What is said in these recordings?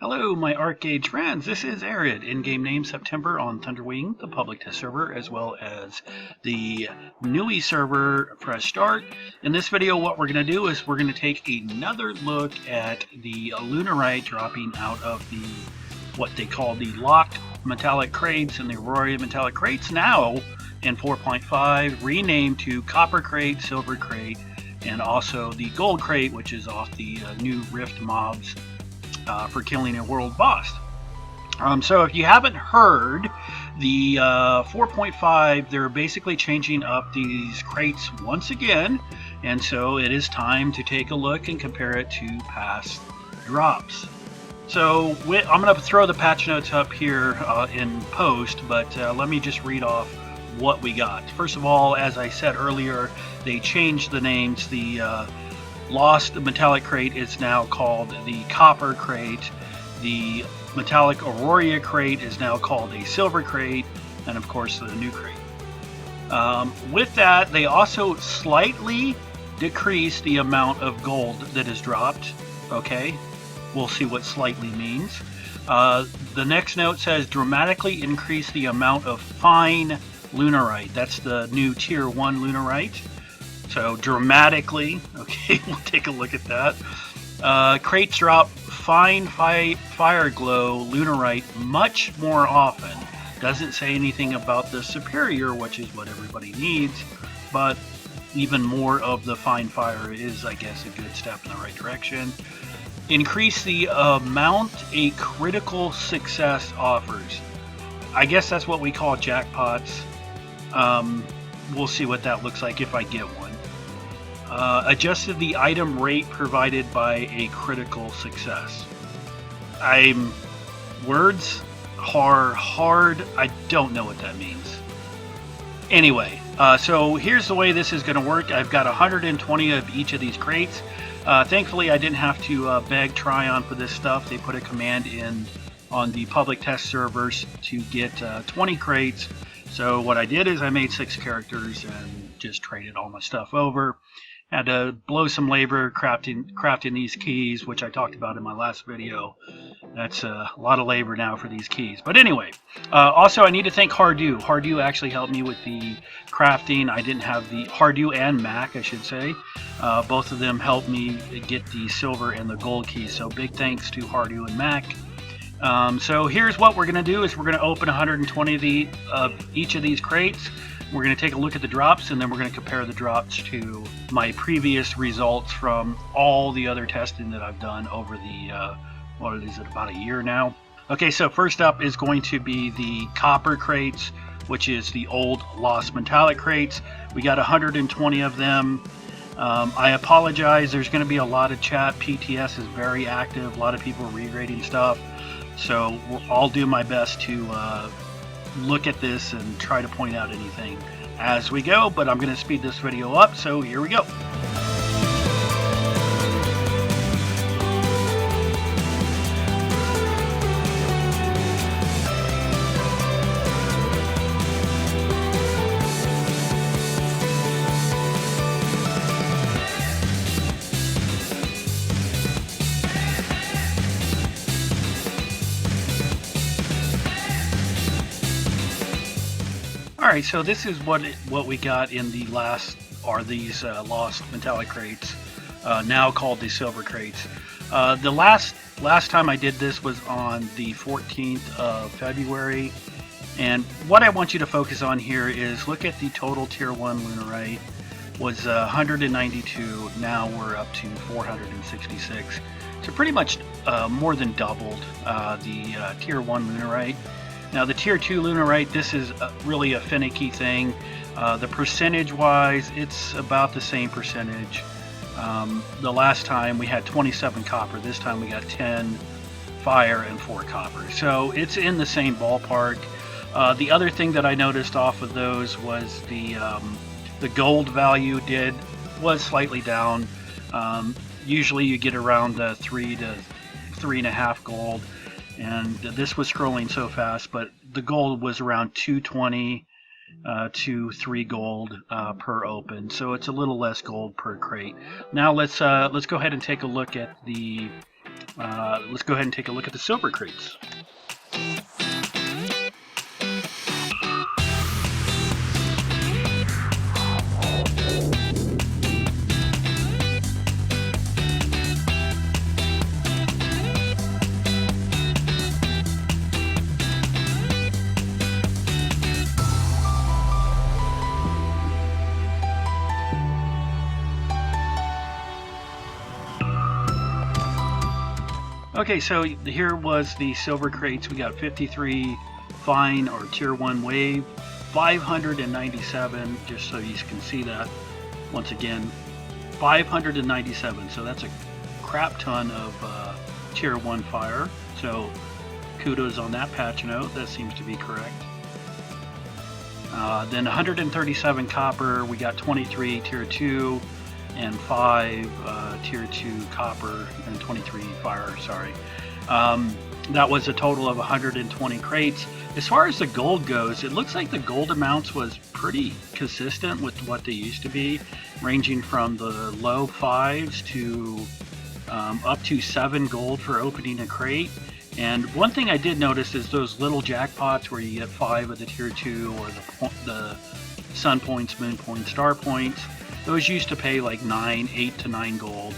Hello, my Archeage friends. This is Arid, in-game name September on Thunderwing, the public test server, as well as the Nui server. Press start. In this video, what we're going to do is we're going to take another look at the Lunarite dropping out of the what they call the locked metallic crates and the Aurora metallic crates, now in 4.5, renamed to Copper Crate, Silver Crate, and also the Gold Crate, which is off the new Rift mobs for killing a world boss. So if you haven't heard, the 4.5, they're basically changing up these crates once again, and so it is time to take a look and compare it to past drops. So I'm going to throw the patch notes up here in post, but let me just read off what we got. First of all, as I said earlier, they changed the names. The Lost Metallic Crate is now called the Copper Crate. The Metallic Aurora Crate is now called a Silver Crate, and of course the new crate. With that, they also slightly decreased the amount of gold that is dropped. Okay, we'll see what slightly means. The next note says dramatically increase the amount of fine Lunarite. That's the new Tier 1 Lunarite. So dramatically, okay, we'll take a look at that. Crates drop fine fire glow Lunarite much more often. Doesn't say anything about the superior, which is what everybody needs, but even more of the fine fire is, I guess, a good step in the right direction. Increase the amount a critical success offers. I guess that's what we call jackpots. We'll see what that looks like if I get one. Adjusted the item rate provided by a critical success. Words are hard. I don't know what that means. Anyway, so here's the way this is going to work. I've got 120 of each of these crates. Thankfully, I didn't have to beg Tryon for this stuff. They put a command in on the public test servers to get 20 crates. So what I did is I made 6 characters and just traded all my stuff over. Had to blow some labor crafting these keys, which I talked about in my last video. That's a lot of labor now for these keys. But anyway, also I need to thank Hardew. Hardew actually helped me with the crafting. I didn't have the Hardew and Mac, I should say. Both of them helped me get the silver and the gold keys. So big thanks to Hardew and Mac. So here's what we're going to do is we're going to open 120 of each of these crates. We're going to take a look at the drops, and then we're going to compare the drops to my previous results from all the other testing that I've done over the, what is it, about a year now. Okay, so first up is going to be the Copper Crates, which is the old Lost Metallic Crates. We got 120 of them. I apologize, there's going to be a lot of chat. PTS is very active, a lot of people re-rating stuff. So I'll do my best to look at this and try to point out anything as we go, but I'm going to speed this video up, so here we go. Alright, so this is what we got in the last, are these Lost Metallic Crates, now called the Silver Crates. The last time I did this was on the 14th of February, and what I want you to focus on here is look at the total Tier 1 Lunarite was 192, now we're up to 466. So pretty much more than doubled the Tier 1 Lunarite. Now the Tier 2 Lunarite, this is really a finicky thing. The percentage-wise, it's about the same percentage. The last time we had 27 copper, this time we got 10 fire and 4 copper. So it's in the same ballpark. The other thing that I noticed off of those was the gold value was slightly down. Usually you get around 3 to 3.5 gold. And this was scrolling so fast, but the gold was around 220 to 3 gold per open, so it's a little less gold per crate. Now let's go ahead and take a look at the Let's go ahead and take a look at the silver crates. Okay, so here was the silver crates. We got 53 fine or tier 1 wave, 597, just so you can see that once again, 597. So that's a crap ton of tier 1 fire. So kudos on that patch note. That seems to be correct. Then 137 copper. We got 23 tier 2. And 5 tier 2 copper and 23 fire, sorry. That was a total of 120 crates. As far as the gold goes, it looks like the gold amounts was pretty consistent with what they used to be, ranging from the low 5s to up to 7 gold for opening a crate. And one thing I did notice is those little jackpots where you get 5 of the tier 2 or the sun points, moon points, star points. Those used to pay like 8 to 9 gold.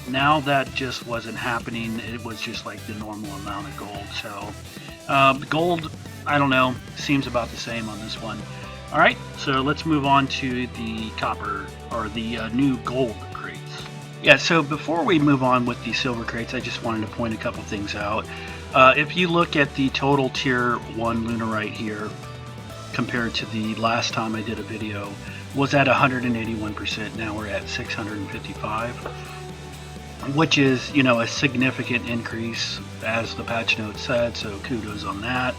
Now that just wasn't happening. It was just like the normal amount of gold. So gold, I don't know, seems about the same on this one. All right, so let's move on to the copper or the new gold crates. Yeah, so before we move on with the silver crates, I just wanted to point a couple things out. If you look at the total tier 1 Lunarite here compared to the last time I did a video, was at 181%. Now we're at 655, which is, you know, a significant increase as the patch note said, so kudos on that.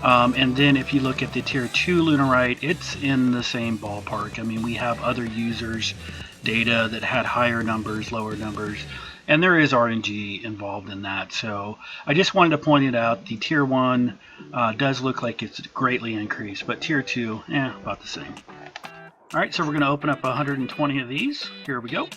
And then if you look at the tier 2 Lunarite, it's in the same ballpark. I mean, we have other users data that had higher numbers, lower numbers, and there is RNG involved in that. So I just wanted to point it out. The tier 1 does look like it's greatly increased, but tier 2, about the same. Alright, so we're going to open up 120 of these. Here we go.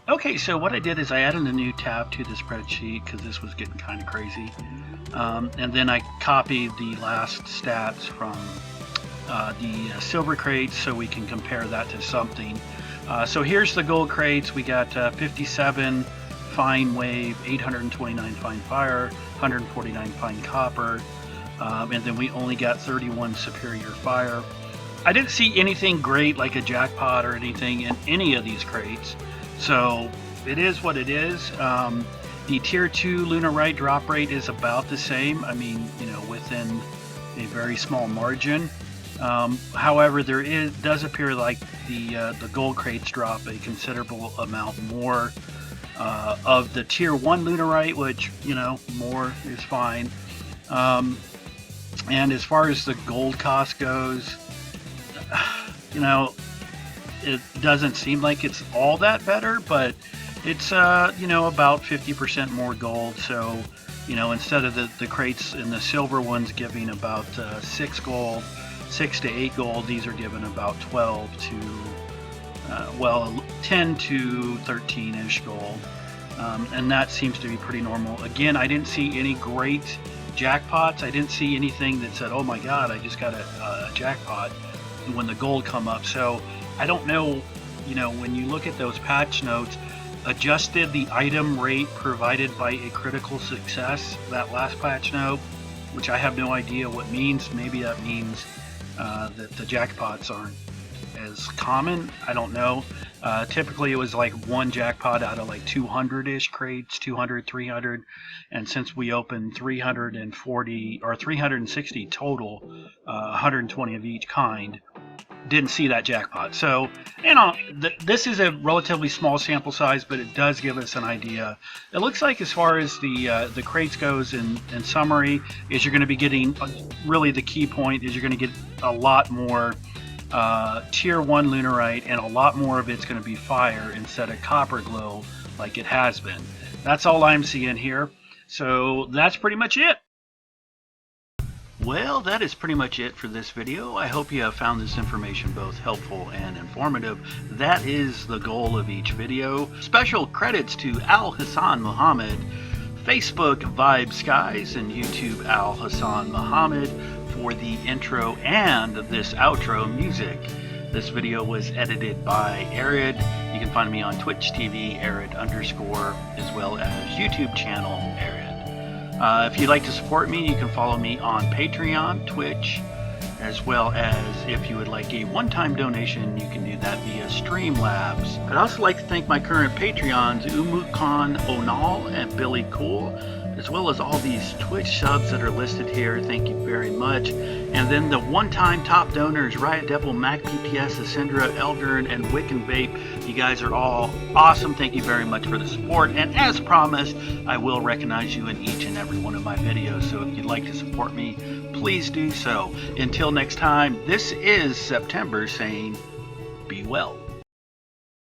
Okay, so what I did is I added a new tab to the spreadsheet because this was getting kind of crazy. And then I copied the last stats from the silver crates so we can compare that to something. So here's the gold crates. We got 57 fine wave, 829 fine fire, 149 fine copper, and then we only got 31 superior fire. I didn't see anything great like a jackpot or anything in any of these crates. So it is what it is. The tier 2 Lunarite drop rate is about the same. I mean, you know, within a very small margin. However, does appear like the gold crates drop a considerable amount more of the tier 1 Lunarite, which, you know, more is fine. And as far as the gold cost goes, you know, it doesn't seem like it's all that better, but it's you know, about 50% more gold. So, you know, instead of the crates and the silver ones giving about 6 gold, 6 to 8 gold, these are given about 12 to well, 10 to 13-ish gold, and that seems to be pretty normal. Again, I didn't see any great jackpots. I didn't see anything that said, oh my god, I just got a jackpot when the gold come up. So I don't know, you know, when you look at those patch notes, adjusted the item rate provided by a critical success, that last patch note, which I have no idea what means. Maybe that means that the jackpots aren't as common. I don't know. Typically it was like one jackpot out of like 200-ish crates, 200, 300, and since we opened 340 or 360 total, 120 of each kind, didn't see that jackpot. So, you know, this is a relatively small sample size, but it does give us an idea. It looks like as far as the crates goes, in summary, is you're going to be getting, really the key point is you're going to get a lot more tier 1 Lunarite, and a lot more of it's going to be fire instead of copper glow like it has been. That's all I'm seeing here. So that's pretty much it. Well, that is pretty much it for this video. I hope you have found this information both helpful and informative. That is the goal of each video. Special credits to Al Hassan Muhammad, Facebook Vibe Skies, and YouTube Al Hassan Muhammad for the intro and this outro music. This video was edited by Arid. You can find me on Twitch TV, Arid_, as well as YouTube channel, Arid. If you'd like to support me, you can follow me on Patreon, Twitch, as well as if you would like a one-time donation, you can do that via Streamlabs. I'd also like to thank my current Patreons, Umukhan Onal and Billy Cool, as well as all these Twitch subs that are listed here. Thank you very much. And then the one-time top donors, Riot Devil, Mac PPS, Ascendra, Eldern, and Wiccan Vape. You guys are all awesome. Thank you very much for the support. And as promised, I will recognize you in each and every one of my videos. So if you'd like to support me, please do so. Until next time, this is September saying, be well.